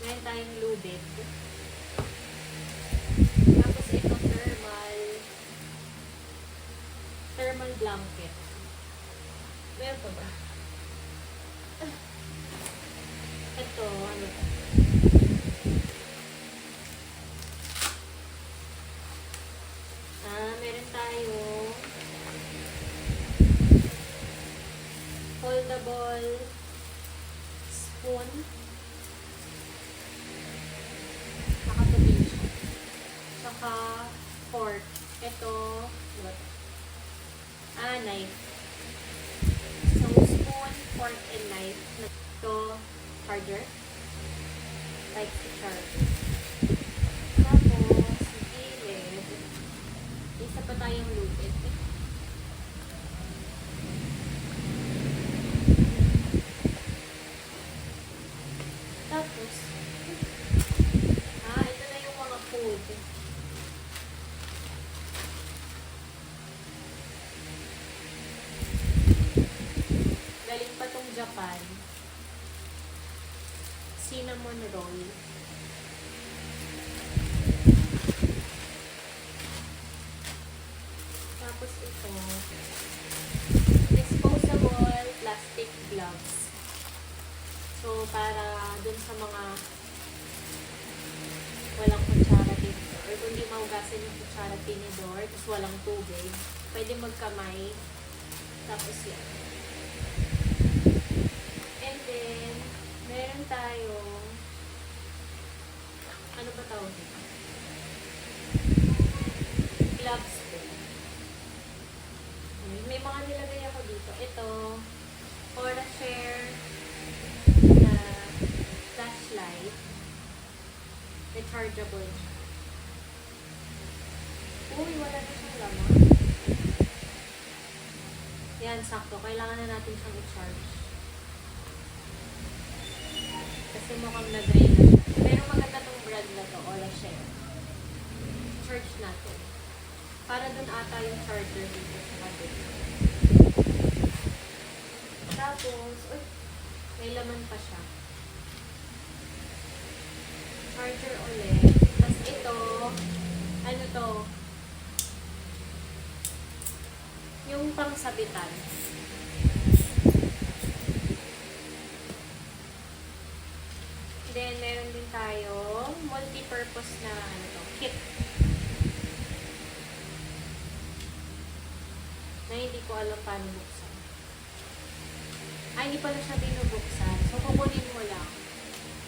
Meron tayong lubid. Tapos ito thermal blanket. Meron pa ba? Ito, ano to? Meron tayong foldable spoon. Nakatubil siya. Saka fork. Ito, what? Knife. So, spoon, fork, and knife. Ito, charger. Like the charger. Tapos, gilid. Isa pa tayong lubid. Tapos, ito na yung mga food. Galing pa tong Japan. Cinnamon roll. Tapos ito, disposable plastic gloves. So, para dun sa mga walang kutsara tinidor, or kung di mahugasan yung kutsara tinidor, tapos walang tubig, pwede magkamay. Tapos yan. And then, meron tayong, ano ba tawag dito? Gloves po. May mga nilagay ako dito. Ito, Orashare na flashlight. Rechargeable siya. Uy, wala na siyang laman. Yan, sakto. Kailangan na natin siyang i-charge. Kasi mukhang na-drain na siya. Pero maganda tong brand na to, Orashare. Charge natin. Para dun ata yung charger dito sa kabit. Tapos, uy, may laman pa siya. Charger ulit. Tapos ito, ano to? Yung pangsabitan. Then, meron din tayong multi-purpose na ano to, kit. Na hindi ko alam paano buksan. Hindi pala siya binubuksan. So, kukunin mo lang.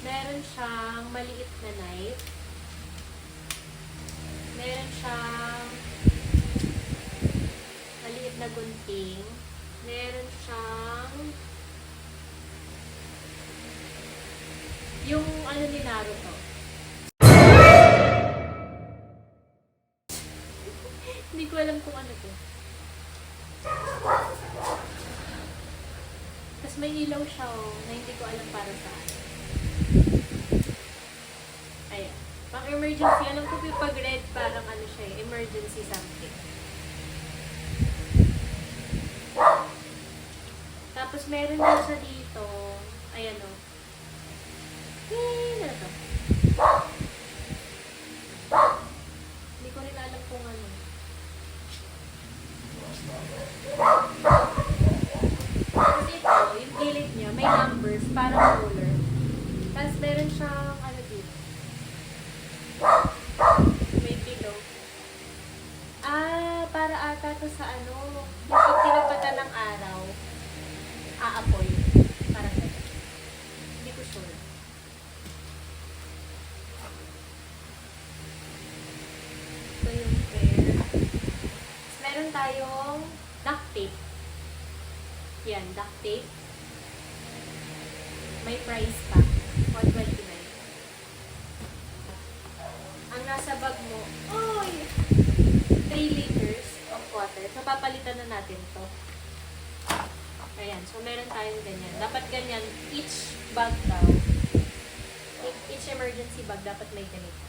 Meron siyang maliit na knife. Meron siyang maliit na gunting. Meron siyang yung ano ni Naruto. Hindi ko alam kung ano to. Tapos may ilaw siya na hindi ko alam para saan. Ayan. Pang emergency. Alam ko pag red parang ano siya eh. Emergency something. Tapos meron din siya dito. Ayan o. Ano to? Hindi ko rin alam kung ano. Tapos ito, yung gilid niya, may numbers, parang ruler. Tapos meron siyang, ano dito? May pillow. Para ata to sa ano, yung pag tinapatan ng araw, aapoy. Parang ito. Hindi ko sure. Ito yung pair. tayong duct tape. Yan, duct tape. May price pa. 129. Ang nasa bag mo, 3 liters of water. So, papalitan na natin to. Ayan. So, meron tayong ganyan. Dapat ganyan. Each bag daw. Each emergency bag dapat may ganito.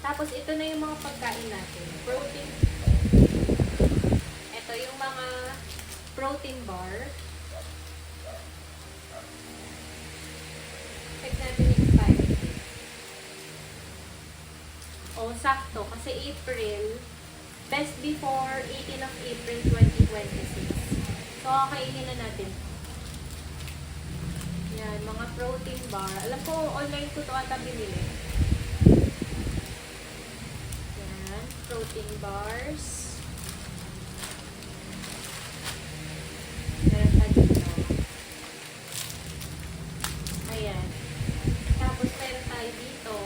Tapos, ito na yung mga pagkain natin. Protein. Ito yung mga protein bar. Check natin yung expiry date. O, sakto. Kasi April, best before 18 of April 2026. So, kakainin na natin. Yan, mga protein bar. Alam ko, online ko ito ata binili. Yan, protein bars. Meron pa dito. Ayan. Tapos, meron tayo dito.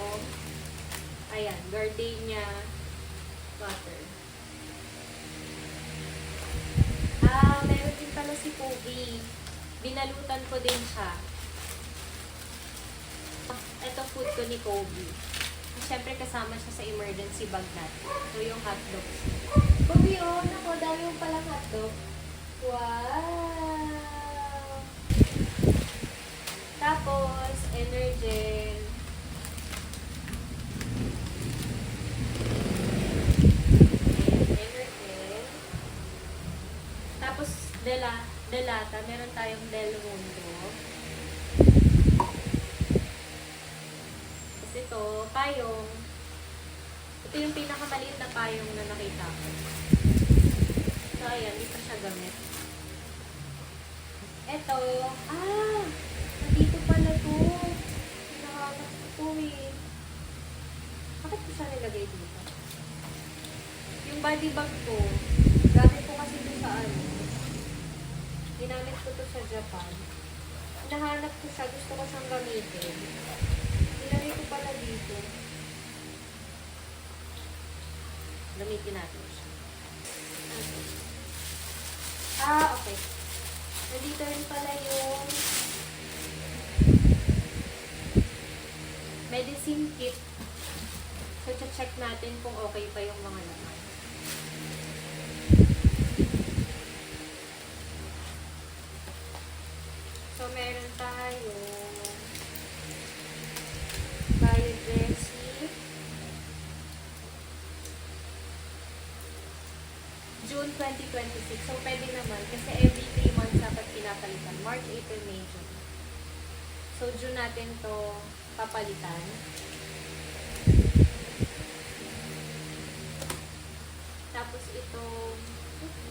Ayan, gardenia water. Meron din pala si Kobe. Binalutan ko din siya. Ito food ko ni Kobe. Siyempre kasama siya sa emergency bag natin. So yung hotdogs. Kobe, naku, dami mo palang hotdog. Wow! Tapos, Energen. Energen. Tapos, Delata. Meron tayong Del Mundo. Tapos ito, payong. Ito yung pinakamaliit na payong na nakita ko. So, ayan, di pa siya gamit. Ito, nandito pala to. Nakakap ko eh. Bakit ko siya nilagay dito? Yung body bag ko, gamit ko kasi ito sa ginamit ko to sa Japan. Nahanap ko siya, gusto ko siyang gamitin. Nilagay ko pala dito. Gamitin natin siya. Okay. Nandito rin pala yung medicine kit. So, check natin kung okay pa yung mga laman. So, meron tayo Biodressy June 2026. So, pwede naman kasi every 3 months dapat pinapalitan. March, April, May, June. So, June natin to papalitan. Tapos ito,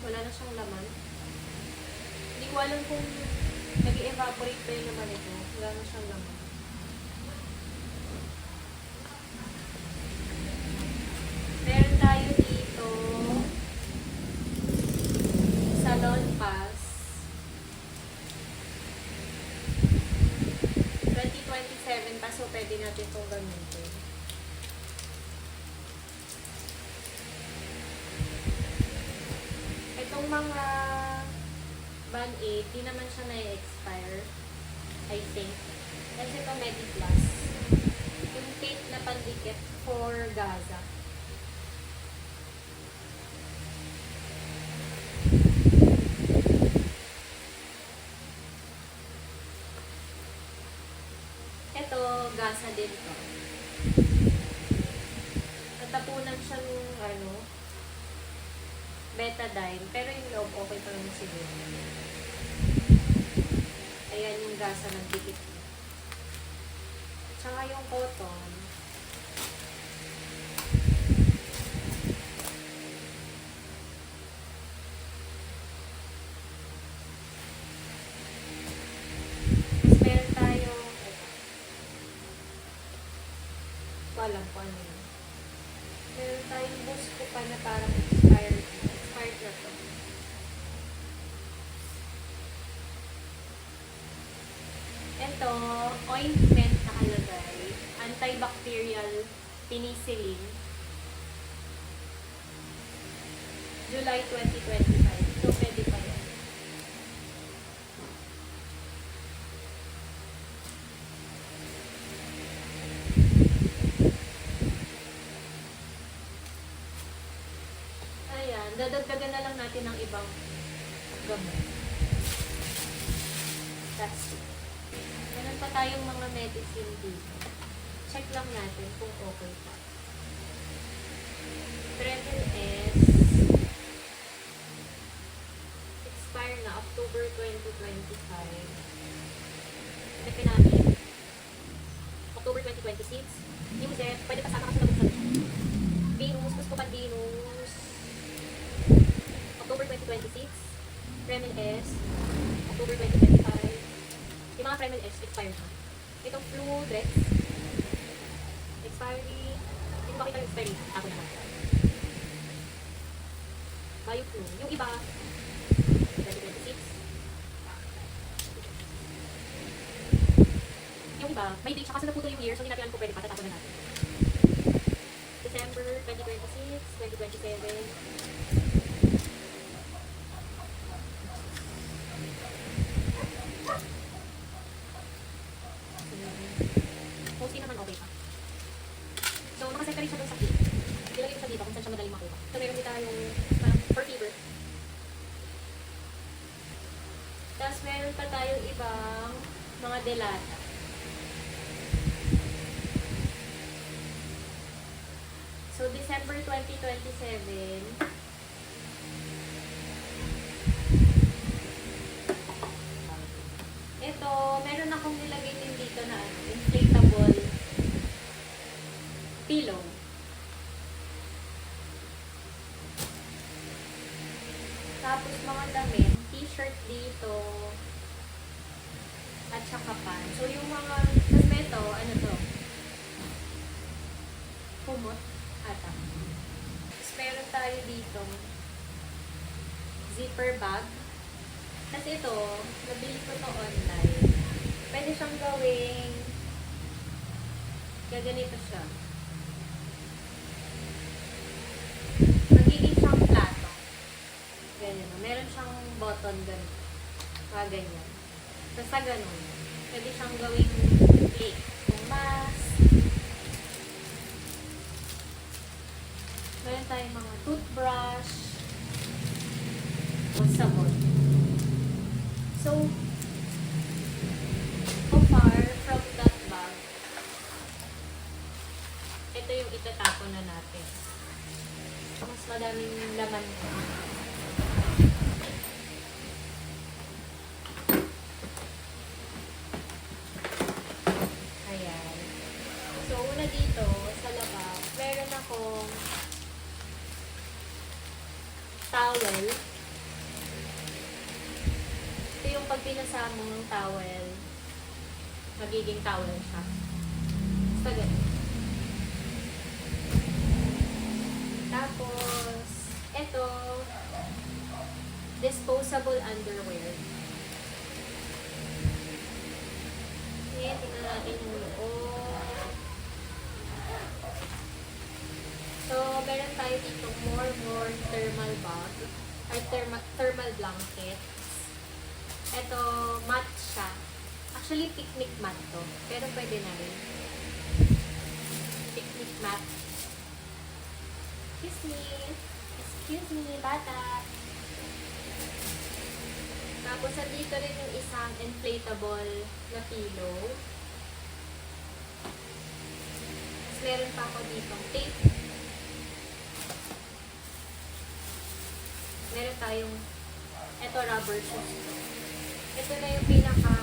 wala na siyang laman. Hindi ko alam kung nag-evaporate pa yung laman ito. Wala na siyang laman. Meron tayo dito Salon Pass 2027 pa, so pwede natin itong gamitin. Itong mga Band-Aid, di naman siya na-expire, I think. Kasi ito MediPlus. Yung tape na pandikit for Gaza. Ito, Gaza din to. Natapunan siya nung betadine, pero yung loob okay pa naman siguro. Ayan yung gasa ng dikit. Tsaka yung cotton. Tapos meron tayong alam ko ano yun. Meron tayong Busco pa na parang expired na to. Ito, ointment nakalagay. Antibacterial penicillin. July 2025. So, pwede pa yan. Ayan, dadagdagan na lang natin ng ibang gamot. That's it. Meron pa tayong mga medicine dito. Check lang natin kung okay pa. Trevel S. Expire na October 2025. Check namin. October 2026. Yung Z, pwede pa sana kasi nabuksan siya. Venus, Buscopandinos. October 2026. Trevel S. October 2025. Yung mga Trevel S, expired na. Itong Flu Drex. Expiry. Hindi ko makita yung expiry. Ako naman. Bioflu. Yung iba, 2026. Yung iba, may date siya kasi naputol yung year, so hindi natin alam kung pwede pa, tatapon na natin. December 2026, 2027. Mostly naman okay pa. So, nakaset siya dun sa kit. Ilagay ko siya dito kung saan siya madaling makuha. So, meron din tayong for fever. Tapos, meron pa tayong ibang mga delata. So, December 2027. Ito, meron akong nilagay din dito na inflatable pillow. Tapos mga damit, t-shirt dito, at saka pan. So yung mga, tapos ito, ano to? Kumot, ata. Tapos meron tayo dito, zipper bag. Tapos ito, nabili ko to online. Pwede siyang gawing, gaganito siya. Magiging siyang plato. Ganyan. Meron siyang button ganito. Ganyan. Tapos sa ganun, pwede siyang gawing plate. Kung mask. Meron tayong mga toothbrush. O sabon. So far from that bag, ito yung itatapon na natin. Mas madaming laman ko. Ayan. So, una dito, sa labas, meron akong towel. Ito yung pag pinasa mo ng towel, magiging towel siya. Basta ganun. Tapos, ito, disposable underwear. Okay, tingnan natin yung loob. So, meron tayo dito more thermal bag, or thermal blankets. Ito, mat siya. Actually, picnic mat to. Pero pwede na rin. Picnic mat. Excuse me, bata. Tapos, dito rin yung isang inflatable na pillow. Tapos, meron pa ako dito tape. Meron tayong, ito rubber shoes. Ito na yung pinaka,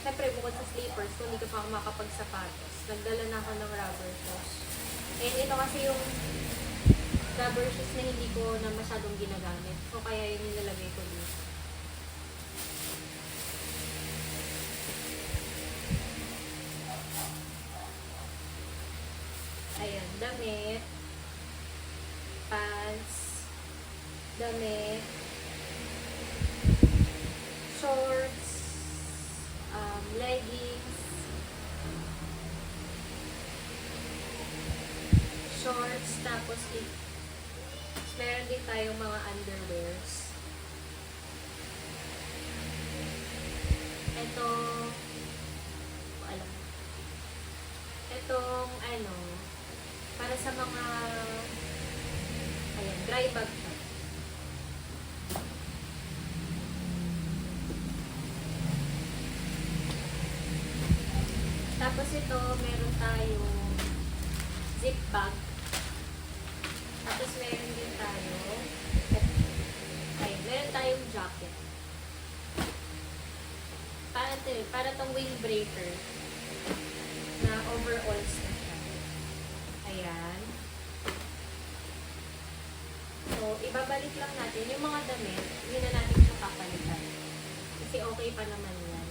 siyempre bukod sa slippers, kung hindi ko pa ako makapagsapatos, nagdala na ako ng rubber shoes. And ito kasi yung rubber shoes na hindi ko na masyadong ginagamit. So, kaya yun yung nilalagay ko dito. Ayan, damit, pants, damit, shorts, leggings, shorts, tapos meron meron din tayong mga underwears. Ito, alam. Itong, ano, para sa mga, ayan, dry bag siya. Tapos ito, meron tayong zip bag. Tapos meron din tayo, ayun, meron tayong jacket. Para tong windbreaker na overalls na siya. Ayan. So, ibabalik lang natin yung mga damit, hindi na natin siya papalitan. Kasi okay pa naman yan.